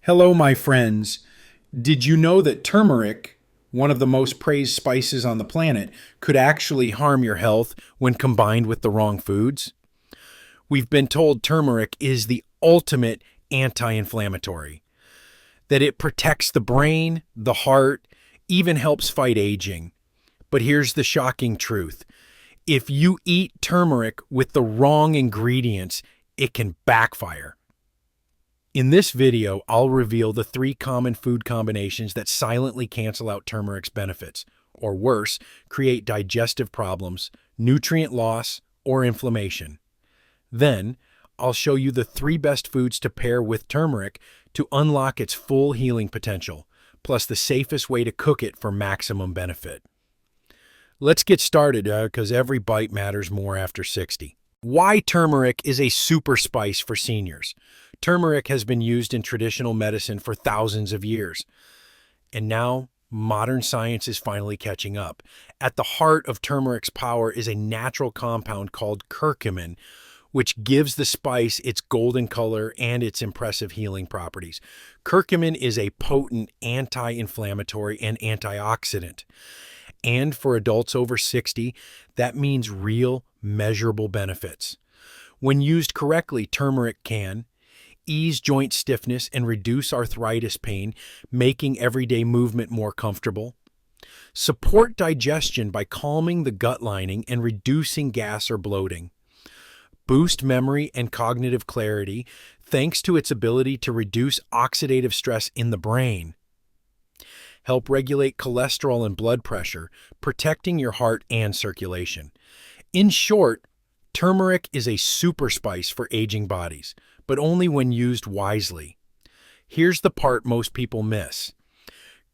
Hello, my friends. Did you know that turmeric, one of the most praised spices on the planet, could actually harm your health when combined with the wrong foods? We've been told turmeric is the ultimate anti-inflammatory, that it protects the brain, the heart, even helps fight aging. But here's the shocking truth. If you eat turmeric with the wrong ingredients, it can backfire. In this video, I'll reveal the 3 common food combinations that silently cancel out turmeric's benefits, or worse, create digestive problems, nutrient loss, or inflammation. Then, I'll show you the 3 best foods to pair with turmeric to unlock its full healing potential, plus the safest way to cook it for maximum benefit. Let's get started, because every bite matters more after 60. Why turmeric is a super spice for seniors. Turmeric has been used in traditional medicine for thousands of years. And now, modern science is finally catching up. At the heart of turmeric's power is a natural compound called curcumin, which gives the spice its golden color and its impressive healing properties. Curcumin is a potent anti-inflammatory and antioxidant. And for adults over 60, that means real, measurable benefits. When used correctly, turmeric can ease joint stiffness and reduce arthritis pain, making everyday movement more comfortable. Support digestion by calming the gut lining and reducing gas or bloating. Boost memory and cognitive clarity thanks to its ability to reduce oxidative stress in the brain. Help regulate cholesterol and blood pressure, protecting your heart and circulation. In short, turmeric is a super spice for aging bodies, but only when used wisely. Here's the part most people miss.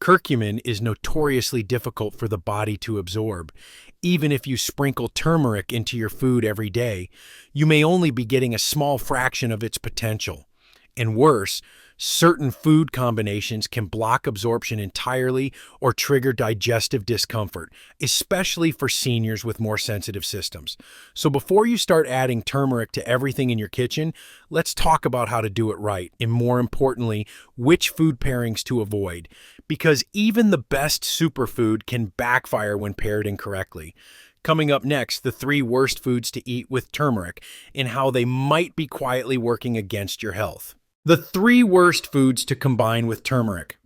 Curcumin is notoriously difficult for the body to absorb. Even if you sprinkle turmeric into your food every day, you may only be getting a small fraction of its potential. And worse, certain food combinations can block absorption entirely or trigger digestive discomfort, especially for seniors with more sensitive systems. So before you start adding turmeric to everything in your kitchen, let's talk about how to do it right, and more importantly, which food pairings to avoid, because even the best superfood can backfire when paired incorrectly. Coming up next, the 3 worst foods to eat with turmeric and how they might be quietly working against your health. The 3 worst foods to combine with turmeric.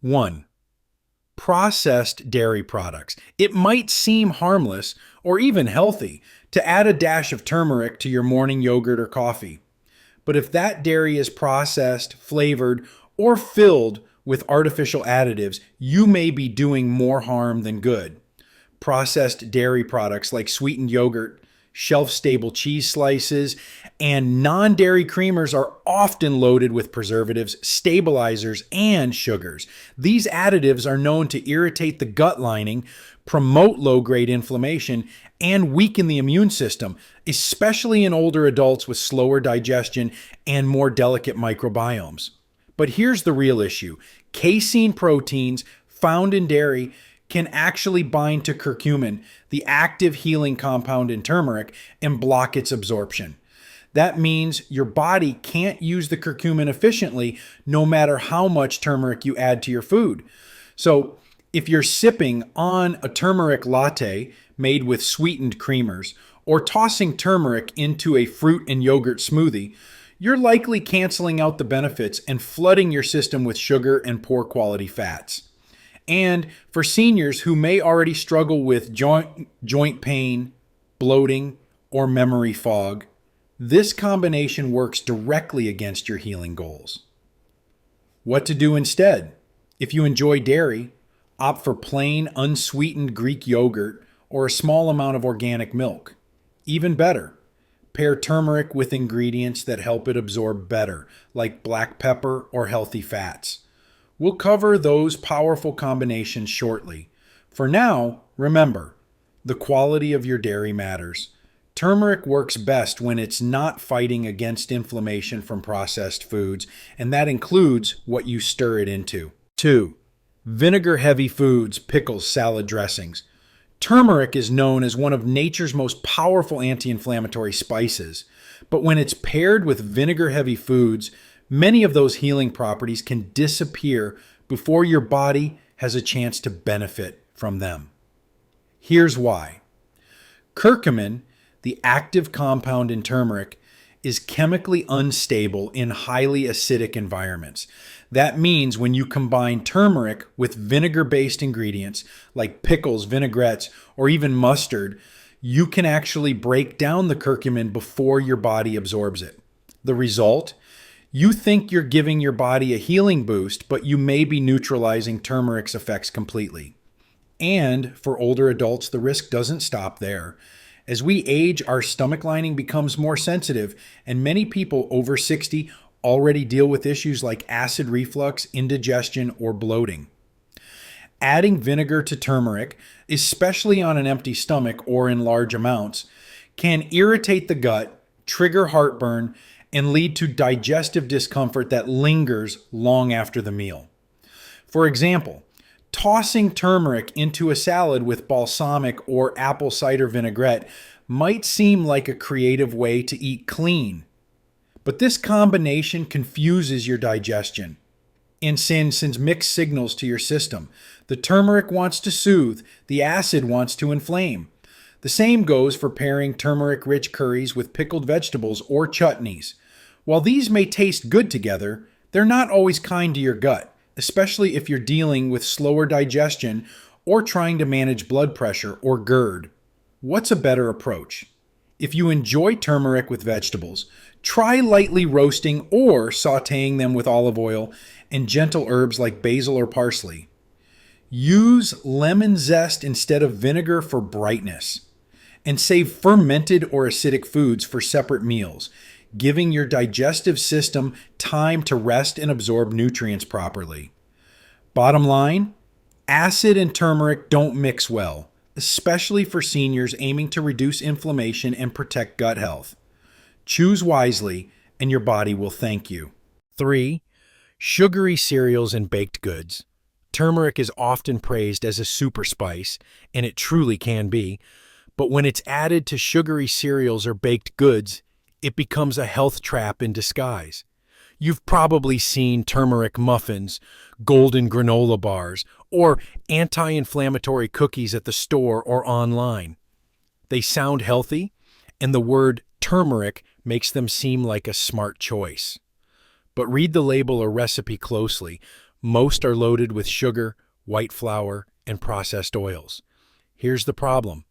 1. Processed dairy products. It might seem harmless or even healthy to add a dash of turmeric to your morning yogurt or coffee. But if that dairy is processed, flavored, or filled with artificial additives, you may be doing more harm than good. Processed dairy products like sweetened yogurt, shelf-stable cheese slices, and non-dairy creamers are often loaded with preservatives, stabilizers, and sugars. These additives are known to irritate the gut lining, promote low-grade inflammation, and weaken the immune system, especially in older adults with slower digestion and more delicate microbiomes. But here's the real issue. Casein proteins found in dairy can actually bind to curcumin, the active healing compound in turmeric, and block its absorption. That means your body can't use the curcumin efficiently no matter how much turmeric you add to your food. So if you're sipping on a turmeric latte made with sweetened creamers or tossing turmeric into a fruit and yogurt smoothie, you're likely canceling out the benefits and flooding your system with sugar and poor quality fats. And for seniors who may already struggle with joint pain, bloating, or memory fog, this combination works directly against your healing goals. What to do instead? If you enjoy dairy, opt for plain, unsweetened Greek yogurt or a small amount of organic milk. Even better, pair turmeric with ingredients that help it absorb better, like black pepper or healthy fats. We'll cover those powerful combinations shortly. For now, remember, the quality of your dairy matters. Turmeric works best when it's not fighting against inflammation from processed foods, and that includes what you stir it into. 2. Vinegar-heavy foods, pickles, salad dressings. Turmeric is known as one of nature's most powerful anti-inflammatory spices, but when it's paired with vinegar-heavy foods, Many of those healing properties can disappear before your body has a chance to benefit from them. Here's why. Curcumin, the active compound in turmeric, is chemically unstable in highly acidic environments. That means when you combine turmeric with vinegar-based ingredients like pickles, vinaigrettes, or even mustard, you can actually break down the curcumin before your body absorbs it. The result? You think you're giving your body a healing boost, but you may be neutralizing turmeric's effects completely. And for older adults, the risk doesn't stop there. As we age, our stomach lining becomes more sensitive, and many people over 60 already deal with issues like acid reflux, indigestion, or bloating. Adding vinegar to turmeric, especially on an empty stomach or in large amounts, can irritate the gut, trigger heartburn, and lead to digestive discomfort that lingers long after the meal. For example, tossing turmeric into a salad with balsamic or apple cider vinaigrette might seem like a creative way to eat clean, but this combination confuses your digestion and sends mixed signals to your system. The turmeric wants to soothe, the acid wants to inflame. The same goes for pairing turmeric-rich curries with pickled vegetables or chutneys. While these may taste good together, they're not always kind to your gut, especially if you're dealing with slower digestion or trying to manage blood pressure or GERD. What's a better approach? If you enjoy turmeric with vegetables, try lightly roasting or sautéing them with olive oil and gentle herbs like basil or parsley. Use lemon zest instead of vinegar for brightness. And save fermented or acidic foods for separate meals, giving your digestive system time to rest and absorb nutrients properly. Bottom line, acid and turmeric don't mix well, especially for seniors aiming to reduce inflammation and protect gut health. Choose wisely, and your body will thank you. 3. Sugary cereals and baked goods. Turmeric is often praised as a super spice, and it truly can be, but when it's added to sugary cereals or baked goods, it becomes a health trap in disguise. You've probably seen turmeric muffins, golden granola bars, or anti-inflammatory cookies at the store or online. They sound healthy, and the word turmeric makes them seem like a smart choice. But read the label or recipe closely. Most are loaded with sugar, white flour, and processed oils. Here's the problem.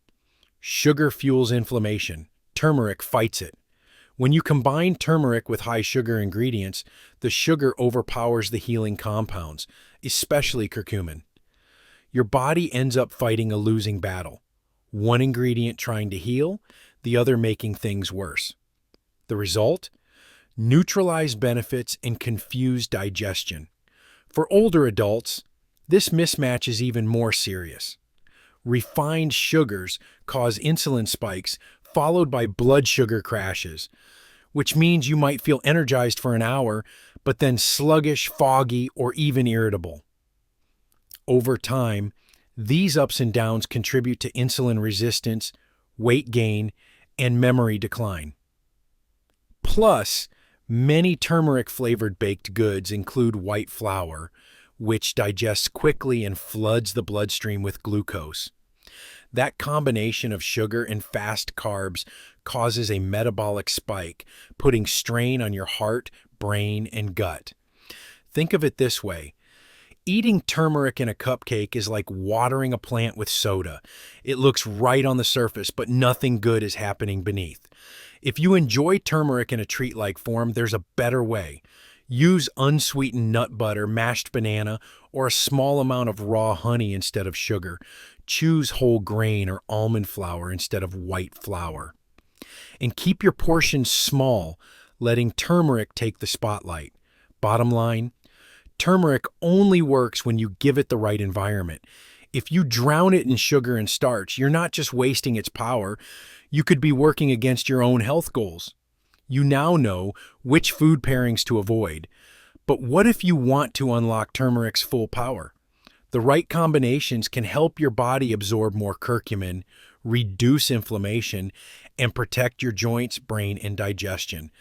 Sugar fuels inflammation. Turmeric fights it. When you combine turmeric with high sugar ingredients, the sugar overpowers the healing compounds, especially curcumin. Your body ends up fighting a losing battle. One ingredient trying to heal, the other making things worse. The result? Neutralized benefits and confused digestion. For older adults, this mismatch is even more serious. Refined sugars cause insulin spikes followed by blood sugar crashes, which means you might feel energized for an hour, but then sluggish, foggy, or even irritable. Over time, these ups and downs contribute to insulin resistance, weight gain, and memory decline. Plus, many turmeric-flavored baked goods include white flour, which digests quickly and floods the bloodstream with glucose. That combination of sugar and fast carbs causes a metabolic spike, putting strain on your heart, brain, and gut. Think of it this way. Eating turmeric in a cupcake is like watering a plant with soda. It looks right on the surface, but nothing good is happening beneath. If you enjoy turmeric in a treat-like form, there's a better way. Use unsweetened nut butter, mashed banana, or a small amount of raw honey instead of sugar. Choose whole grain or almond flour instead of white flour. And keep your portions small, letting turmeric take the spotlight. Bottom line, turmeric only works when you give it the right environment. If you drown it in sugar and starch, you're not just wasting its power, you could be working against your own health goals. You now know which food pairings to avoid. But what if you want to unlock turmeric's full power? The right combinations can help your body absorb more curcumin, reduce inflammation, and protect your joints, brain, and digestion.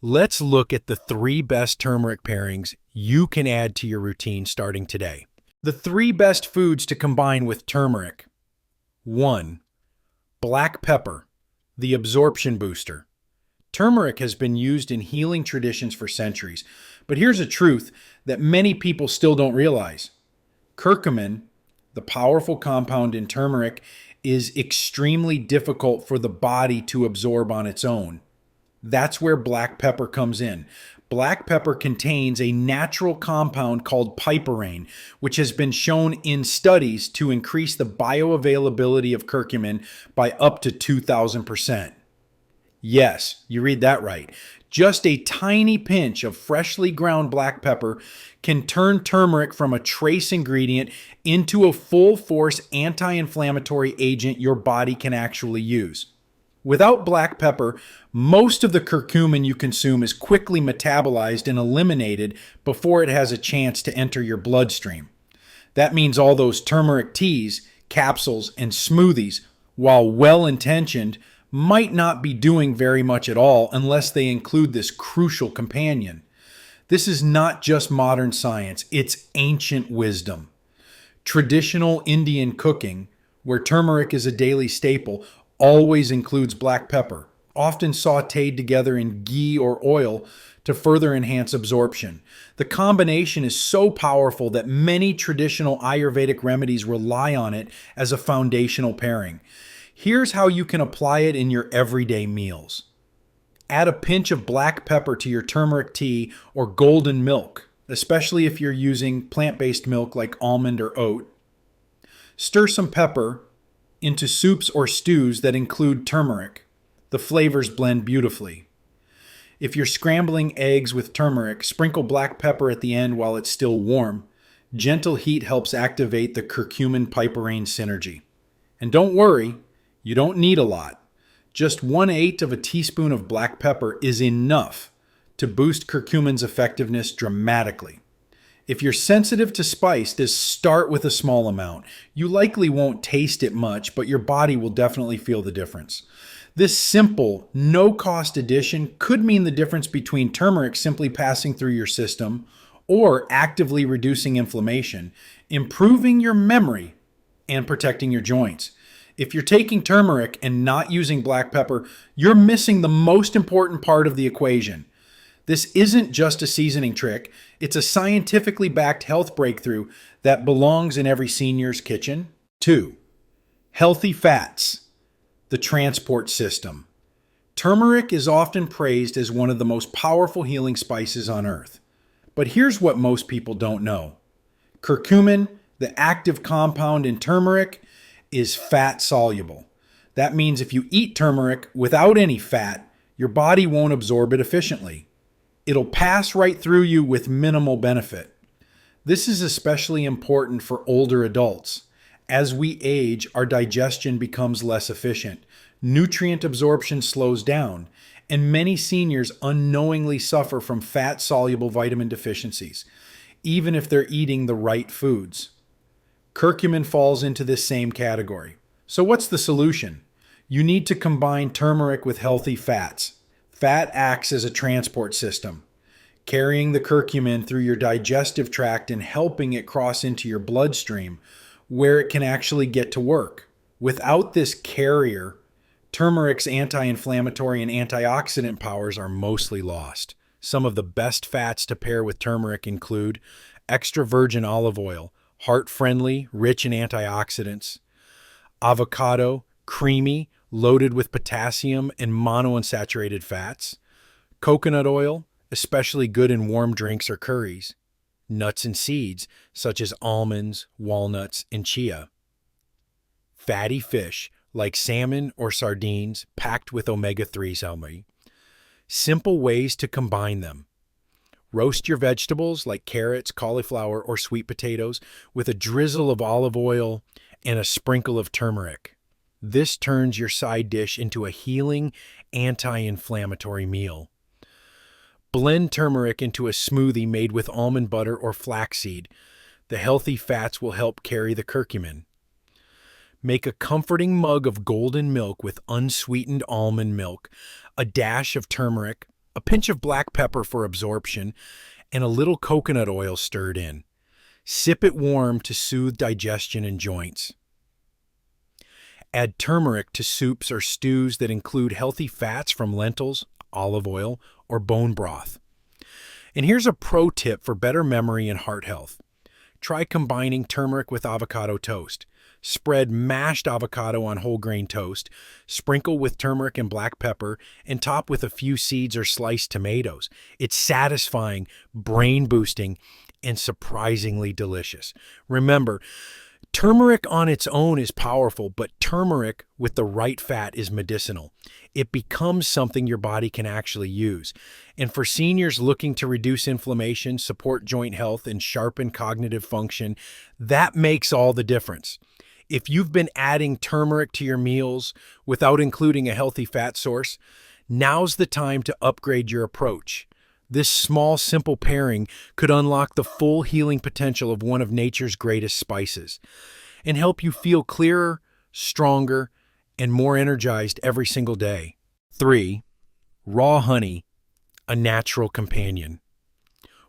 Let's look at the 3 best turmeric pairings you can add to your routine starting today. The 3 best foods to combine with turmeric. 1. Black pepper, the absorption booster. Turmeric has been used in healing traditions for centuries, but here's a truth that many people still don't realize. Curcumin, the powerful compound in turmeric, is extremely difficult for the body to absorb on its own. That's where black pepper comes in. Black pepper contains a natural compound called piperine, which has been shown in studies to increase the bioavailability of curcumin by up to 2,000%. Yes, you read that right. Just a tiny pinch of freshly ground black pepper can turn turmeric from a trace ingredient into a full-force anti-inflammatory agent your body can actually use. Without black pepper, most of the curcumin you consume is quickly metabolized and eliminated before it has a chance to enter your bloodstream. That means all those turmeric teas, capsules, and smoothies, while well-intentioned, might not be doing very much at all unless they include this crucial companion. This is not just modern science, it's ancient wisdom. Traditional Indian cooking, where turmeric is a daily staple, always includes black pepper, often sautéed together in ghee or oil to further enhance absorption. The combination is so powerful that many traditional Ayurvedic remedies rely on it as a foundational pairing. Here's how you can apply it in your everyday meals. Add a pinch of black pepper to your turmeric tea or golden milk, especially if you're using plant-based milk like almond or oat. Stir some pepper into soups or stews that include turmeric. The flavors blend beautifully. If you're scrambling eggs with turmeric, sprinkle black pepper at the end while it's still warm. Gentle heat helps activate the curcumin-piperine synergy. And don't worry, you don't need a lot. Just 1/8 of a teaspoon of black pepper is enough to boost curcumin's effectiveness dramatically. If you're sensitive to spice, just start with a small amount. You likely won't taste it much, but your body will definitely feel the difference. This simple, no-cost addition could mean the difference between turmeric simply passing through your system or actively reducing inflammation, improving your memory, and protecting your joints. If you're taking turmeric and not using black pepper, you're missing the most important part of the equation. This isn't just a seasoning trick, it's a scientifically backed health breakthrough that belongs in every senior's kitchen. 2. Healthy fats, the transport system. Turmeric is often praised as one of the most powerful healing spices on earth. But here's what most people don't know. Curcumin, the active compound in turmeric, is fat soluble. That means if you eat turmeric without any fat, your body won't absorb it efficiently. It'll pass right through you with minimal benefit. This is especially important for older adults. As we age, our digestion becomes less efficient, nutrient absorption slows down, and many seniors unknowingly suffer from fat-soluble vitamin deficiencies, even if they're eating the right foods. Curcumin falls into this same category. So what's the solution? You need to combine turmeric with healthy fats. Fat acts as a transport system, carrying the curcumin through your digestive tract and helping it cross into your bloodstream, where it can actually get to work. Without this carrier, turmeric's anti-inflammatory and antioxidant powers are mostly lost. Some of the best fats to pair with turmeric include extra virgin olive oil, heart-friendly, rich in antioxidants; avocado, creamy, loaded with potassium and monounsaturated fats; coconut oil, especially good in warm drinks or curries; nuts and seeds, such as almonds, walnuts, and chia; fatty fish, like salmon or sardines, packed with omega-3s. Simple ways to combine them. Roast your vegetables like carrots, cauliflower, or sweet potatoes with a drizzle of olive oil and a sprinkle of turmeric. This turns your side dish into a healing, anti-inflammatory meal. Blend turmeric into a smoothie made with almond butter or flaxseed. The healthy fats will help carry the curcumin. Make a comforting mug of golden milk with unsweetened almond milk, a dash of turmeric, a pinch of black pepper for absorption, and a little coconut oil stirred in. Sip it warm to soothe digestion and joints. Add turmeric to soups or stews that include healthy fats from lentils, olive oil, or bone broth. And here's a pro tip for better memory and heart health. Try combining turmeric with avocado toast. Spread mashed avocado on whole grain toast, sprinkle with turmeric and black pepper, and top with a few seeds or sliced tomatoes. It's satisfying, brain boosting, and surprisingly delicious. Remember, turmeric on its own is powerful, but turmeric with the right fat is medicinal. It becomes something your body can actually use. And for seniors looking to reduce inflammation, support joint health, and sharpen cognitive function, that makes all the difference. If you've been adding turmeric to your meals without including a healthy fat source, now's the time to upgrade your approach. This small, simple pairing could unlock the full healing potential of one of nature's greatest spices and help you feel clearer, stronger, and more energized every single day. 3. Raw honey, a natural companion.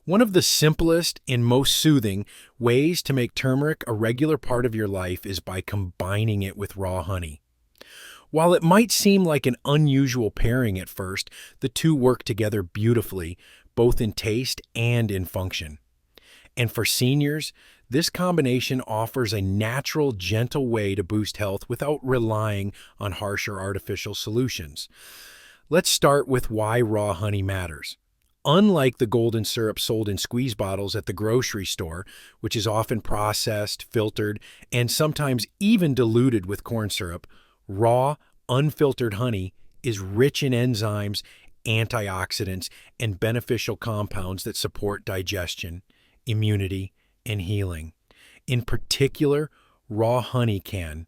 One of the simplest and most soothing ways to make turmeric a regular part of your life is by combining it with raw honey. While it might seem like an unusual pairing at first, the two work together beautifully, both in taste and in function. And for seniors, this combination offers a natural, gentle way to boost health without relying on harsh or artificial solutions. Let's start with why raw honey matters. Unlike the golden syrup sold in squeeze bottles at the grocery store, which is often processed, filtered, and sometimes even diluted with corn syrup, raw, unfiltered honey is rich in enzymes, antioxidants, and beneficial compounds that support digestion, immunity, and healing. In particular, raw honey can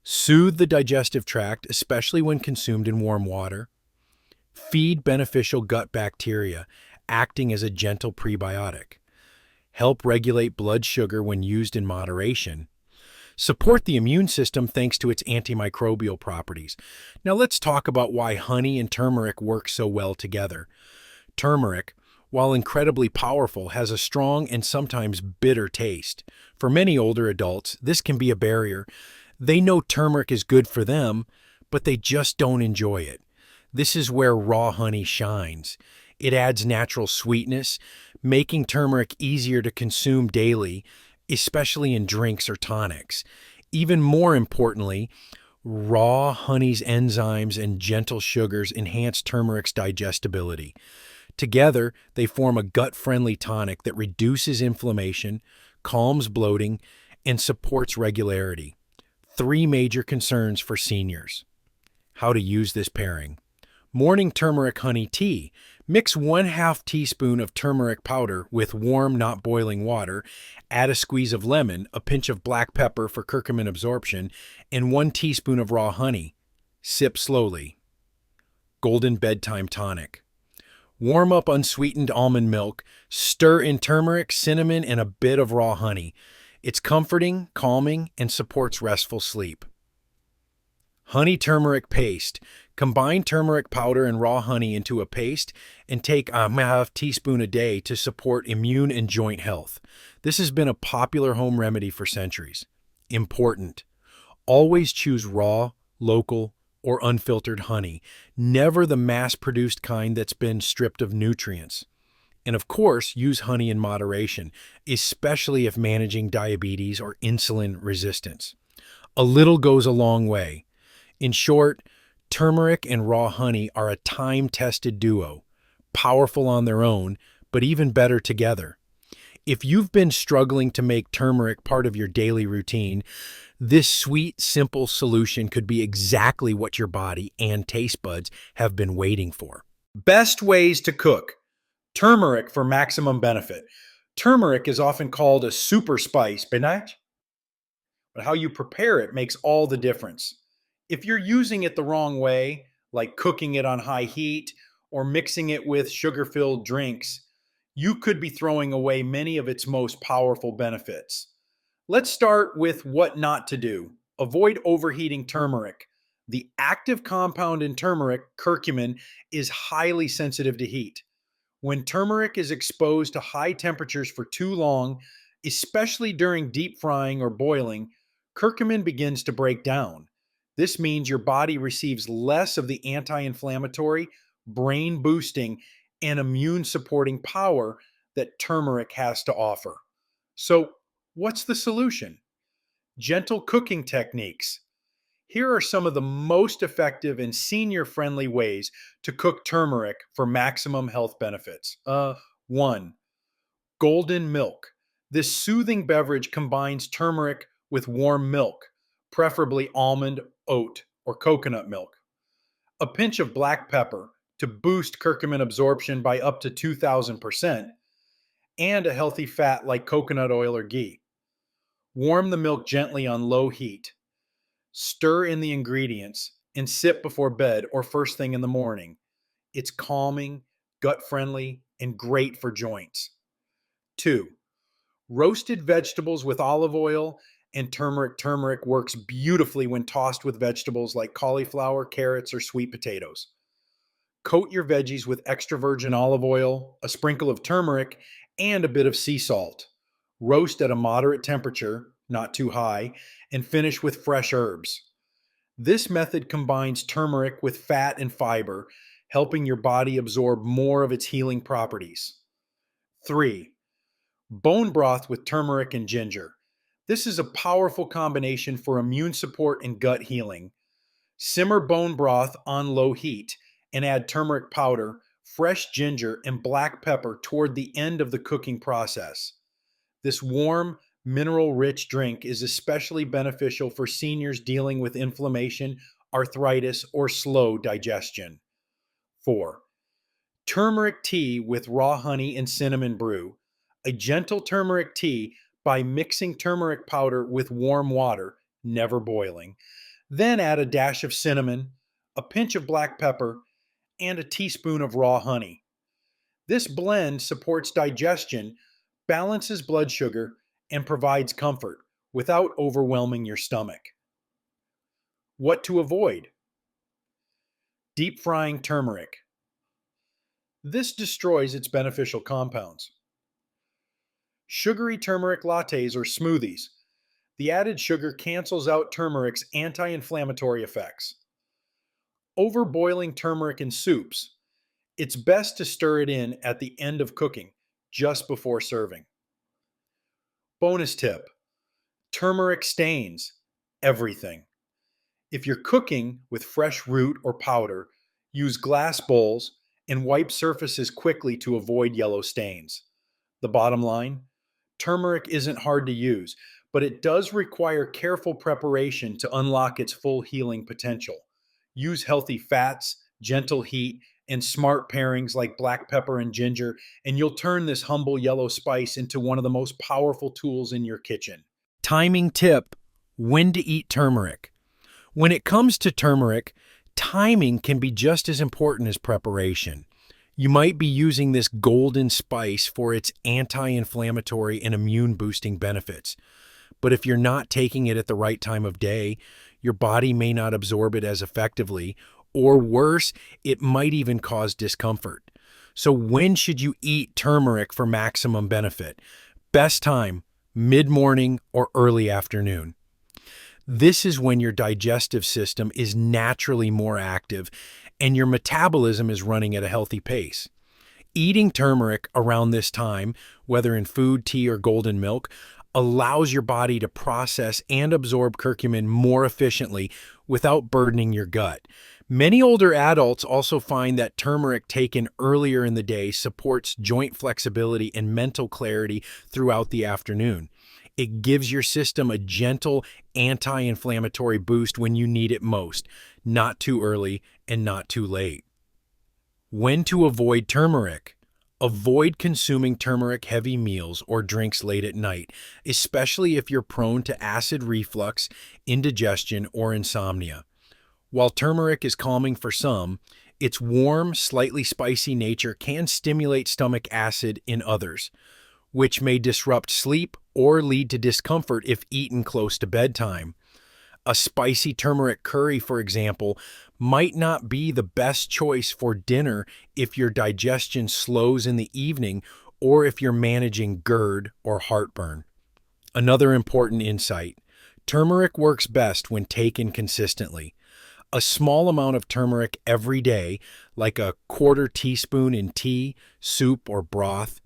soothe the digestive tract, especially when consumed in warm water, feed beneficial gut bacteria, acting as a gentle prebiotic, help regulate blood sugar when used in moderation, support the immune system thanks to its antimicrobial properties. Now let's talk about why honey and turmeric work so well together. Turmeric, while incredibly powerful, has a strong and sometimes bitter taste. For many older adults, this can be a barrier. They know turmeric is good for them, but they just don't enjoy it. This is where raw honey shines. It adds natural sweetness, making turmeric easier to consume daily, especially in drinks or tonics. Even more importantly, raw honey's enzymes and gentle sugars enhance turmeric's digestibility. Together, they form a gut-friendly tonic that reduces inflammation, calms bloating, and supports regularity. 3 major concerns for seniors. How to use this pairing. Morning turmeric honey tea. Mix 1/2 teaspoon of turmeric powder with warm, not boiling water. Add a squeeze of lemon, a pinch of black pepper for curcumin absorption, and 1 teaspoon of raw honey. Sip slowly. Golden bedtime tonic. Warm up unsweetened almond milk. Stir in turmeric, cinnamon, and a bit of raw honey. It's comforting, calming, and supports restful sleep. Honey turmeric paste. Combine turmeric powder and raw honey into a paste and take a half teaspoon a day to support immune and joint health. This has been a popular home remedy for centuries. Important. Always choose raw, local, or unfiltered honey, never the mass-produced kind that's been stripped of nutrients. And of course, use honey in moderation, especially if managing diabetes or insulin resistance. A little goes a long way. In short, turmeric and raw honey are a time-tested duo, powerful on their own, but even better together. If you've been struggling to make turmeric part of your daily routine, this sweet, simple solution could be exactly what your body and taste buds have been waiting for. Best ways to cook. Turmeric for maximum benefit. Turmeric is often called a super spice, but how you prepare it makes all the difference. If you're using it the wrong way, like cooking it on high heat or mixing it with sugar-filled drinks, you could be throwing away many of its most powerful benefits. Let's start with what not to do. Avoid overheating turmeric. The active compound in turmeric, curcumin, is highly sensitive to heat. When turmeric is exposed to high temperatures for too long, especially during deep frying or boiling, curcumin begins to break down. This means your body receives less of the anti inflammatory, brain boosting, and immune supporting power that turmeric has to offer. So, what's the solution? Gentle cooking techniques. Here are some of the most effective and senior friendly ways to cook turmeric for maximum health benefits. 1. Golden milk. This soothing beverage combines turmeric with warm milk, preferably almond, oat, or coconut milk. A pinch of black pepper to boost curcumin absorption by up to 2,000%, and a healthy fat like coconut oil or ghee. Warm the milk gently on low heat. Stir in the ingredients and sip before bed or first thing in the morning. It's calming, gut friendly, and great for joints. 2. Roasted vegetables with olive oil and turmeric. Turmeric works beautifully when tossed with vegetables like cauliflower, carrots, or sweet potatoes. Coat your veggies with extra virgin olive oil, a sprinkle of turmeric, and a bit of sea salt. Roast at a moderate temperature, not too high, and finish with fresh herbs. This method combines turmeric with fat and fiber, helping your body absorb more of its healing properties. 3. Bone broth with turmeric and ginger. This is a powerful combination for immune support and gut healing. Simmer bone broth on low heat and add turmeric powder, fresh ginger, and black pepper toward the end of the cooking process. This warm, mineral-rich drink is especially beneficial for seniors dealing with inflammation, arthritis, or slow digestion. 4. Turmeric tea with raw honey and cinnamon brew. A gentle turmeric tea by mixing turmeric powder with warm water, never boiling. Then add a dash of cinnamon, a pinch of black pepper, and a teaspoon of raw honey. This blend supports digestion, balances blood sugar, and provides comfort without overwhelming your stomach. What to avoid? Deep frying turmeric. This destroys its beneficial compounds. Sugary turmeric lattes or smoothies. The added sugar cancels out turmeric's anti-inflammatory effects. Overboiling turmeric in soups. It's best to stir it in at the end of cooking, just before serving. Bonus tip: turmeric stains everything. If you're cooking with fresh root or powder, use glass bowls and wipe surfaces quickly to avoid yellow stains. The bottom line: turmeric isn't hard to use, but it does require careful preparation to unlock its full healing potential. Use healthy fats, gentle heat, and smart pairings like black pepper and ginger, and you'll turn this humble yellow spice into one of the most powerful tools in your kitchen. Timing tip: when to eat turmeric. When it comes to turmeric, timing can be just as important as preparation. You might be using this golden spice for its anti-inflammatory and immune-boosting benefits. But if you're not taking it at the right time of day, your body may not absorb it as effectively, or worse, it might even cause discomfort. So when should you eat turmeric for maximum benefit? Best time: mid-morning or early afternoon. This is when your digestive system is naturally more active and your metabolism is running at a healthy pace. Eating turmeric around this time, whether in food, tea, or golden milk, allows your body to process and absorb curcumin more efficiently without burdening your gut. Many older adults also find that turmeric taken earlier in the day supports joint flexibility and mental clarity throughout the afternoon. It gives your system a gentle anti-inflammatory boost when you need it most, not too early and not too late. When to avoid turmeric. Avoid consuming turmeric-heavy meals or drinks late at night, especially if you're prone to acid reflux, indigestion, or insomnia. While turmeric is calming for some, its warm, slightly spicy nature can stimulate stomach acid in others, which may disrupt sleep or lead to discomfort if eaten close to bedtime. A spicy turmeric curry, for example, might not be the best choice for dinner if your digestion slows in the evening or if you're managing GERD or heartburn. Another important insight: turmeric works best when taken consistently. A small amount of turmeric every day, like a quarter teaspoon in tea, soup, or broth,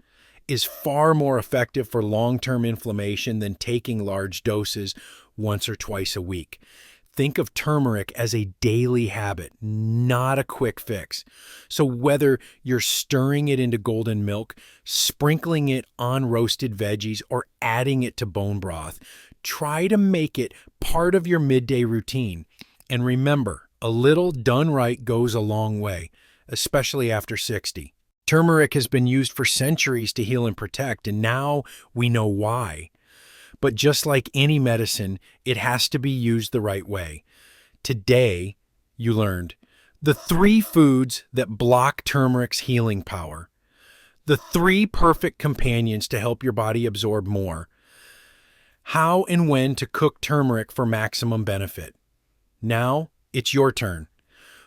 is far more effective for long-term inflammation than taking large doses once or twice a week. Think of turmeric as a daily habit, not a quick fix. So whether you're stirring it into golden milk, sprinkling it on roasted veggies, or adding it to bone broth, try to make it part of your midday routine. And remember, a little done right goes a long way, especially after 60. Turmeric has been used for centuries to heal and protect, and now we know why. But just like any medicine, it has to be used the right way. Today, you learned the 3 foods that block turmeric's healing power, the 3 perfect companions to help your body absorb more, how and when to cook turmeric for maximum benefit. Now, it's your turn.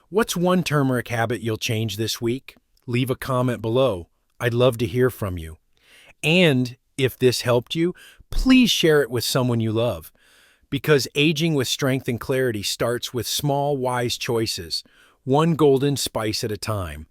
What's one turmeric habit you'll change this week? Leave a comment below. I'd love to hear from you. And if this helped you, please share it with someone you love. Because aging with strength and clarity starts with small, wise choices, one golden spice at a time.